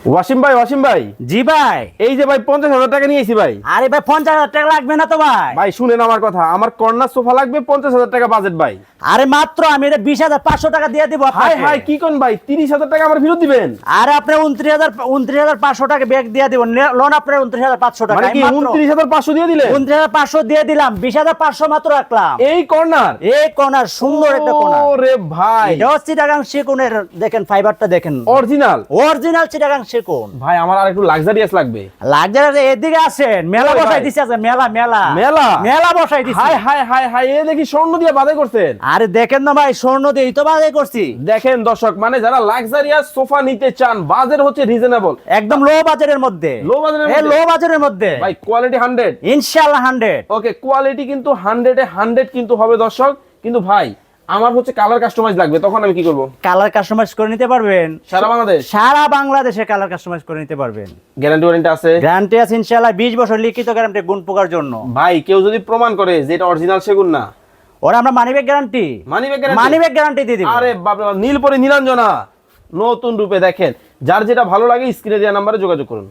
ওয়াসিম ভাই জি ভাই। এই যে ভাই 50,000 টাকা নিয়েছি ভাই। আরে ভাই 50,000 টাকা লাগবে না তো ভাই। ভাই শুনেন আমার কথা, আমার কর্নার সোফা লাগবে 50,000 টাকা বাজেট ভাই। আরে মাত্র আমি এটা 20,500 টাকা দিয়ে দিব হাই আপনাকে। হাই কি কোন ভাই, 30,000 টাকা আমার ফেরত দিবেন? আরে আপনি 29,500 টাকা ব্যাগ দিয়ে দিব। লোন আপনার 29,500 টাকা। মানে কি 29,500 দিয়ে দিলেন? 29,500 দিয়ে দিলাম, 20,500 মাত্র রাখলাম। এই কর্নার, এই কর্নার সুন্দর একটা কর্নার। ওরে ভাই এটা হচ্ছে চিটাগাং সেগুনের, দেখেন ফাইবারটা দেখেন, অরিজিনাল। অরিজিনাল চিটাগাং সেগুন। ভাই আমার আর একটু লাক্সারিয়াস লাগবে। লাগজারি এদিকে আছেন, মেলা ওই ভাই। বসাই দিছে, আছে মেলা মেলা মেলা? মেলা বসাই দিছে। হাই হাই হাই হাই, এ দেখি স্বর্ণ দিয়ে বাঁধাই করছেন। আরে দেখেন না ভাই, স্বর্ণ দিয়েই তো বাজার করছি। দেখেন দর্শক, মানে যারা লাক্সারিয়াস সোফা নিতে চান, বাজেট হচ্ছে রিজনেবল, একদম লো বাজারের মধ্যে। লো বাজারের এই মধ্যে? লো বাজারের মধ্যে ভাই কোয়ালিটি 100। ইনশাআল্লাহ 100। ওকে, কোয়ালিটি কিন্তু 100 এ 100 কিন্তু হবে দর্শক। কিন্তু ভাই আমার হচ্ছে কালার কাস্টমাইজ লাগবে, তখন আমি কি করব? কালার কাস্টমাইজ করে নিতে পারবেন সারা বাংলাদেশ? সারা বাংলাদেশে কালার কাস্টমাইজ করে নিতে পারবেন। গ্যারান্টি ওয়ারেন্টি আছে? গ্যারান্টি আছে ইনশাআল্লাহ, 20 বছর লিখিত গ্যারান্টি গুণ পোকার জন্য। ভাই কেউ যদি প্রমাণ করে যে এটা অরিজিনাল সেগুন না, ওরা আমরা money bag guarantee, money bag guarantee? Money bag guarantee দিয়ে দিব। আরে বাপ রে বাপ, নীল পরে নীলাঞ্জনা নতুন রূপে। দেখেন যার যেটা ভালো লাগে স্ক্রিনে দেওয়া নম্বরে যোগাযোগ করুন।